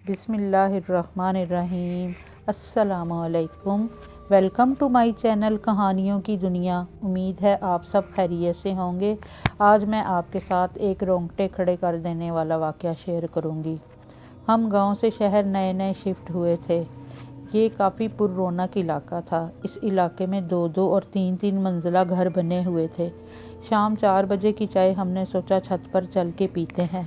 بسم اللہ الرحمن الرحیم۔ السلام علیکم، ویلکم ٹو مائی چینل کہانیوں کی دنیا۔ امید ہے آپ سب خیریت سے ہوں گے۔ آج میں آپ کے ساتھ ایک رونگٹے کھڑے کر دینے والا واقعہ شیئر کروں گی۔ ہم گاؤں سے شہر نئے شفٹ ہوئے تھے۔ یہ کافی پر رونق علاقہ تھا۔ اس علاقے میں 2 اور 3 منزلہ گھر بنے ہوئے تھے۔ شام 4 بجے کی چائے ہم نے سوچا چھت پر چل کے پیتے ہیں۔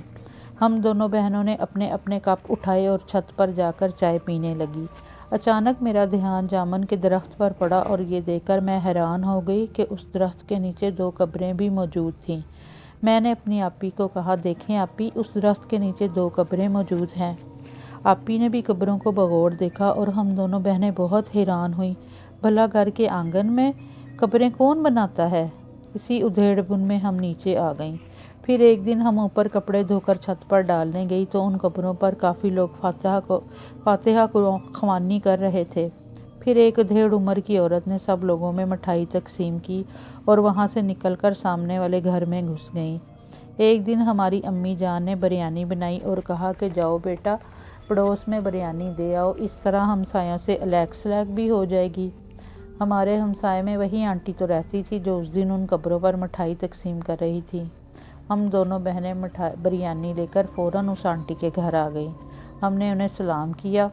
ہم دونوں بہنوں نے اپنے اپنے کپ اٹھائے اور چھت پر جا کر چائے پینے لگی۔ اچانک میرا دھیان جامن کے درخت پر پڑا اور یہ دیکھ کر میں حیران ہو گئی کہ اس درخت کے نیچے 2 قبریں بھی موجود تھیں۔ میں نے اپنی آپی کو کہا، دیکھیں آپی، اس درخت کے نیچے 2 قبریں موجود ہیں۔ آپی نے بھی قبروں کو بغور دیکھا اور ہم دونوں بہنیں بہت حیران ہوئیں۔ بھلا گھر کے آنگن میں قبریں کون بناتا ہے؟ اسی ادھیڑ بن میں ہم نیچے آ گئیں۔ پھر ایک دن ہم اوپر کپڑے دھو کر چھت پر ڈالنے گئی تو ان قبروں پر کافی لوگ فاتحہ خوانی کر رہے تھے۔ پھر ایک ادھیڑ عمر کی عورت نے سب لوگوں میں مٹھائی تقسیم کی اور وہاں سے نکل کر سامنے والے گھر میں گھس گئیں۔ ایک دن ہماری امی جان نے بریانی بنائی اور کہا کہ جاؤ بیٹا، پڑوس میں بریانی دے آؤ، اس طرح ہمسایوں سے الیک سلیک بھی ہو جائے گی۔ ہمارے ہمسائے میں وہی آنٹی تو رہتی تھی جو اس دن ان قبروں پر مٹھائی تقسیم کر رہی تھی۔ ہم دونوں بہنیں بریانی لے کر فوراً اس آنٹی کے گھر آ گئیں۔ ہم نے انہیں سلام کیا۔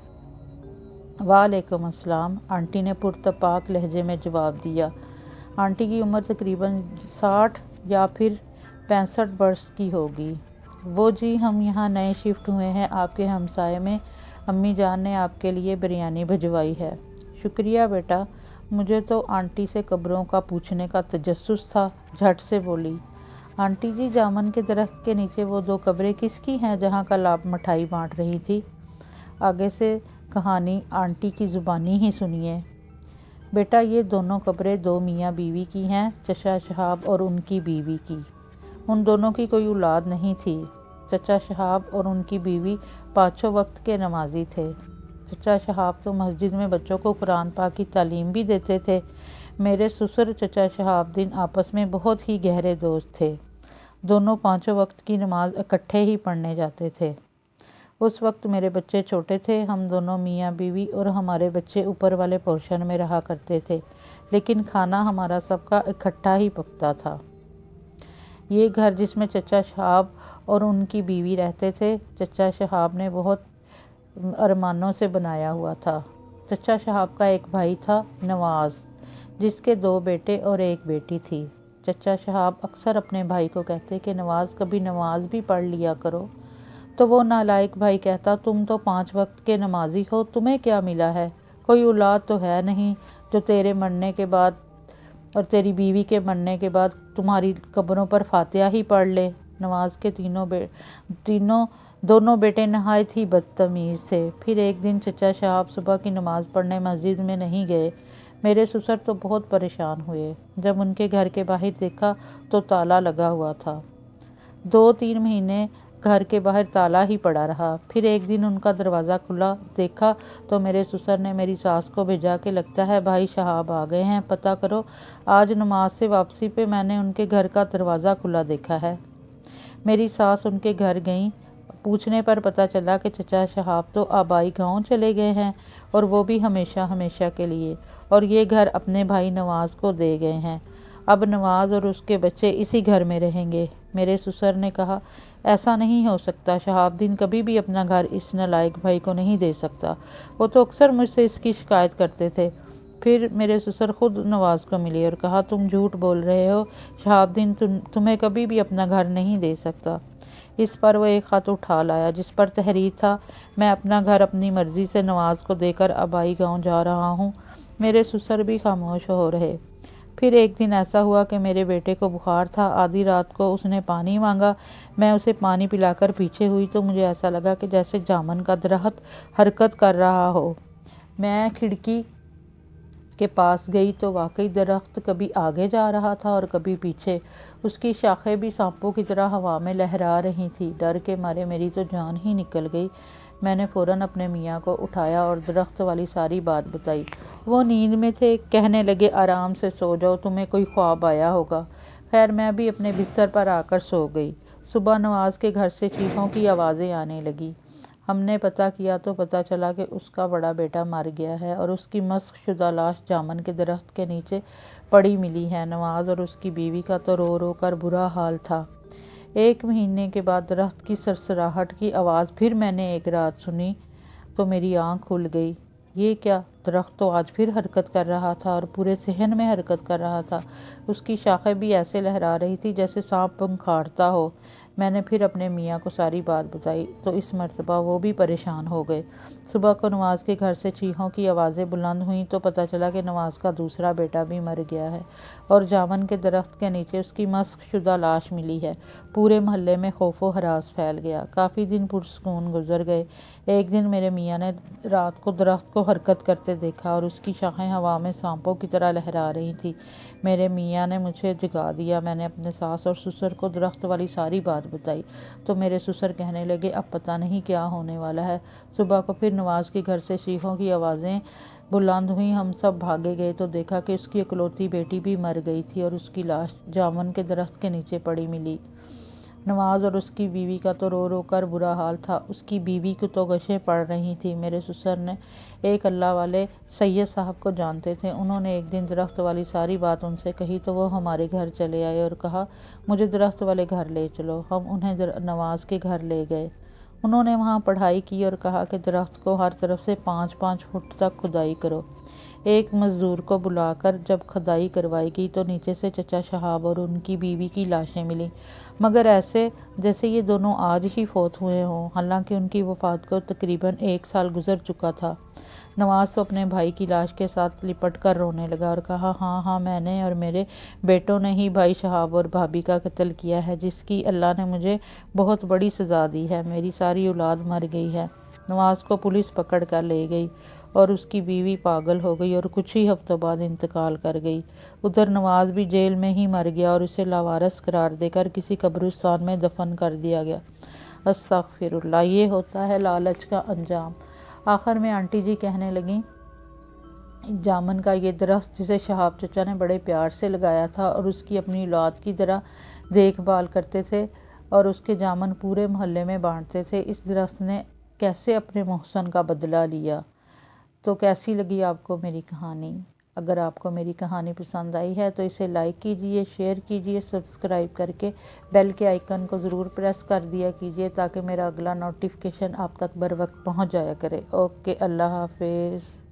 وعلیکم السلام، آنٹی نے پرتپاک لہجے میں جواب دیا۔ آنٹی کی عمر تقریباً 60 یا پھر 65 برس کی ہوگی۔ وہ جی، ہم یہاں نئے شفٹ ہوئے ہیں، آپ کے ہمسائے میں امی جان نے آپ کے لیے بریانی بھجوائی ہے۔ شکریہ بیٹا، مجھے تو آنٹی سے قبروں کا پوچھنے کا تجسس تھا، جھٹ سے بولی۔ آنٹی جی، جامن کے درخت کے نیچے وہ 2 قبریں کس کی ہیں جہاں کل آپ مٹھائی بانٹ رہی تھی؟ آگے سے کہانی آنٹی کی زبانی ہی سنیے۔ بیٹا، یہ دونوں قبریں 2 میاں بیوی کی ہیں، چچا شہاب اور ان کی بیوی کی۔ ان دونوں کی کوئی اولاد نہیں تھی۔ چچا شہاب اور ان کی بیوی 5 وقت کے نمازی تھے۔ چچا شہاب تو مسجد میں بچوں کو قرآن پاک کی تعلیم بھی دیتے تھے۔ میرے سسر چچا شہاب دن آپس میں بہت ہی گہرے دوست تھے۔ دونوں 5 وقت کی نماز اکٹھے ہی پڑھنے جاتے تھے۔ اس وقت میرے بچے چھوٹے تھے۔ ہم دونوں میاں بیوی اور ہمارے بچے اوپر والے پورشن میں رہا کرتے تھے، لیکن کھانا ہمارا سب کا اکٹھا ہی پکتا تھا۔ یہ گھر جس میں چچا شہاب اور ان کی بیوی رہتے تھے، چچا شہاب نے بہت ارمانوں سے بنایا ہوا تھا۔ چچا شہاب کا ایک بھائی تھا، نواز، جس کے 2 بیٹے اور 1 بیٹی تھی۔ چچا شہاب اکثر اپنے بھائی کو کہتے کہ نواز، کبھی نماز بھی پڑھ لیا کرو، تو وہ نالائق بھائی کہتا، تم تو 5 وقت کے نمازی ہو، تمہیں کیا ملا ہے؟ کوئی اولاد تو ہے نہیں جو تیرے مرنے کے بعد اور تیری بیوی کے مرنے کے بعد تمہاری قبروں پر فاتحہ ہی پڑھ لے۔ نواز کے دونوں بیٹے نہایت ہی بدتمیز تھے۔ پھر ایک دن چچا شہاب صبح کی نماز پڑھنے مسجد میں نہیں گئے۔ میرے سسر تو بہت پریشان ہوئے۔ جب ان کے گھر کے باہر دیکھا تو تالا لگا ہوا تھا۔ 2-3 مہینے گھر کے باہر تالا ہی پڑا رہا۔ پھر ایک دن ان کا دروازہ کھلا دیکھا تو میرے سسر نے میری ساس کو بھیجا کہ لگتا ہے بھائی شہاب آ گئے ہیں، پتہ کرو۔ آج نماز سے واپسی پہ میں نے ان کے گھر کا دروازہ کھلا دیکھا ہے۔ میری ساس ان کے گھر گئیں۔ پوچھنے پر پتہ چلا کہ چچا شہاب تو آبائی گاؤں چلے گئے ہیں، اور وہ بھی ہمیشہ کے لیے، اور یہ گھر اپنے بھائی نواز کو دے گئے ہیں۔ اب نواز اور اس کے بچے اسی گھر میں رہیں گے۔ میرے سسر نے کہا، ایسا نہیں ہو سکتا، شہاب دین کبھی بھی اپنا گھر اس نالائق بھائی کو نہیں دے سکتا، وہ تو اکثر مجھ سے اس کی شکایت کرتے تھے۔ پھر میرے سسر خود نواز کو ملے اور کہا، تم جھوٹ بول رہے ہو، شہاب دین تمہیں کبھی بھی اپنا گھر نہیں دے سکتا۔ اس پر وہ ایک خط اٹھا لایا جس پر تحریر تھا، میں اپنا گھر اپنی مرضی سے نواز کو دے کر آبائی گاؤں جا رہا ہوں۔ میرے سسر بھی خاموش ہو رہے۔ پھر ایک دن ایسا ہوا کہ میرے بیٹے کو بخار تھا۔ آدھی رات کو اس نے پانی مانگا۔ میں اسے پانی پلا کر پیچھے ہوئی تو مجھے ایسا لگا کہ جیسے جامن کا درخت حرکت کر رہا ہو۔ میں کھڑکی کے پاس گئی تو واقعی درخت کبھی آگے جا رہا تھا اور کبھی پیچھے۔ اس کی شاخیں بھی سانپوں کی طرح ہوا میں لہرا رہی تھیں۔ ڈر کے مارے میری تو جان ہی نکل گئی۔ میں نے فوراً اپنے میاں کو اٹھایا اور درخت والی ساری بات بتائی۔ وہ نیند میں تھے، کہنے لگے، آرام سے سو جاؤ، تمہیں کوئی خواب آیا ہوگا۔ خیر میں بھی اپنے بستر پر آ کر سو گئی۔ صبح نواز کے گھر سے چیخوں کی آوازیں آنے لگی۔ ہم نے پتہ کیا تو پتہ چلا کہ اس کا بڑا بیٹا مر گیا ہے اور اس کی مسخ شدہ لاش جامن کے درخت کے نیچے پڑی ملی ہے۔ نواز اور اس کی بیوی کا تو رو رو کر برا حال تھا۔ 1 مہینے کے بعد درخت کی سرسراہٹ کی آواز پھر میں نے ایک رات سنی تو میری آنکھ کھل گئی۔ یہ کیا؟ درخت تو آج پھر حرکت کر رہا تھا اور پورے صحن میں حرکت کر رہا تھا۔ اس کی شاخیں بھی ایسے لہرا رہی تھی جیسے سانپ پنکھاڑتا ہو۔ میں نے پھر اپنے میاں کو ساری بات بتائی تو اس مرتبہ وہ بھی پریشان ہو گئے۔ صبح کو نواز کے گھر سے چیخوں کی آوازیں بلند ہوئیں تو پتہ چلا کہ نواز کا دوسرا بیٹا بھی مر گیا ہے اور جامن کے درخت کے نیچے اس کی مسخ شدہ لاش ملی ہے۔ پورے محلے میں خوف و ہراس پھیل گیا۔ کافی دن پرسکون گزر گئے۔ ایک دن میرے میاں نے رات کو درخت کو حرکت کرتے دیکھا اور اس کی شاخیں ہوا میں سانپوں کی طرح لہرا رہی تھیں۔ میرے میاں نے مجھے جگا دیا۔ میں نے اپنے ساس اور سسر کو درخت والی ساری بات بتائی تو میرے سسر کہنے لگے اب پتہ نہیں کیا ہونے والا ہے۔ صبح کو پھر نواز کے گھر سے چیخوں کی آوازیں بلند ہوئیں۔ ہم سب بھاگے گئے تو دیکھا کہ اس کی اکلوتی بیٹی بھی مر گئی تھی اور اس کی لاش جامن کے درخت کے نیچے پڑی ملی۔ نواز اور اس کی بیوی کا تو رو رو کر برا حال تھا۔ اس کی بیوی کو تو غشیں پڑ رہی تھیں۔ میرے سسر نے ایک اللہ والے سید صاحب کو جانتے تھے۔ انہوں نے ایک دن درخت والی ساری بات ان سے کہی تو وہ ہمارے گھر چلے آئے اور کہا مجھے درخت والے گھر لے چلو۔ ہم انہیں نواز کے گھر لے گئے۔ انہوں نے وہاں پڑھائی کی اور کہا کہ درخت کو ہر طرف سے 5-5 فٹ تک کھدائی کرو۔ ایک مزدور کو بلا کر جب کھدائی کروائی گئی تو نیچے سے چچا شہاب اور ان کی بیوی کی لاشیں ملیں، مگر ایسے جیسے یہ دونوں آج ہی فوت ہوئے ہوں، حالانکہ ان کی وفات کو تقریباً 1 سال گزر چکا تھا۔ نواز تو اپنے بھائی کی لاش کے ساتھ لپٹ کر رونے لگا اور کہا ہاں میں نے اور میرے بیٹوں نے ہی بھائی شہاب اور بھابھی کا قتل کیا ہے، جس کی اللہ نے مجھے بہت بڑی سزا دی ہے۔ میری ساری اولاد مر گئی ہے۔ نواز کو پولیس پکڑ کر لے گئی اور اس کی بیوی پاگل ہو گئی اور کچھ ہی ہفتوں بعد انتقال کر گئی۔ ادھر نواز بھی جیل میں ہی مر گیا اور اسے لاوارث قرار دے کر کسی قبرستان میں دفن کر دیا گیا۔ استغفر اللہ! یہ ہوتا ہے لالچ کا انجام۔ آخر میں آنٹی جی کہنے لگیں جامن کا یہ درخت جسے شہاب چچا نے بڑے پیار سے لگایا تھا اور اس کی اپنی اولاد کی طرح دیکھ بھال کرتے تھے اور اس کے جامن پورے محلے میں بانٹتے تھے، اس درخت نے کیسے اپنے محسن کا بدلہ لیا۔ تو کیسی لگی آپ کو میری کہانی؟ اگر آپ کو میری کہانی پسند آئی ہے تو اسے لائک کیجئے، شیئر کیجئے، سبسکرائب کر کے بیل کے آئیکن کو ضرور پریس کر دیا کیجئے تاکہ میرا اگلا نوٹیفیکیشن آپ تک بر وقت پہنچ جایا کرے۔ اوکے، اللہ حافظ۔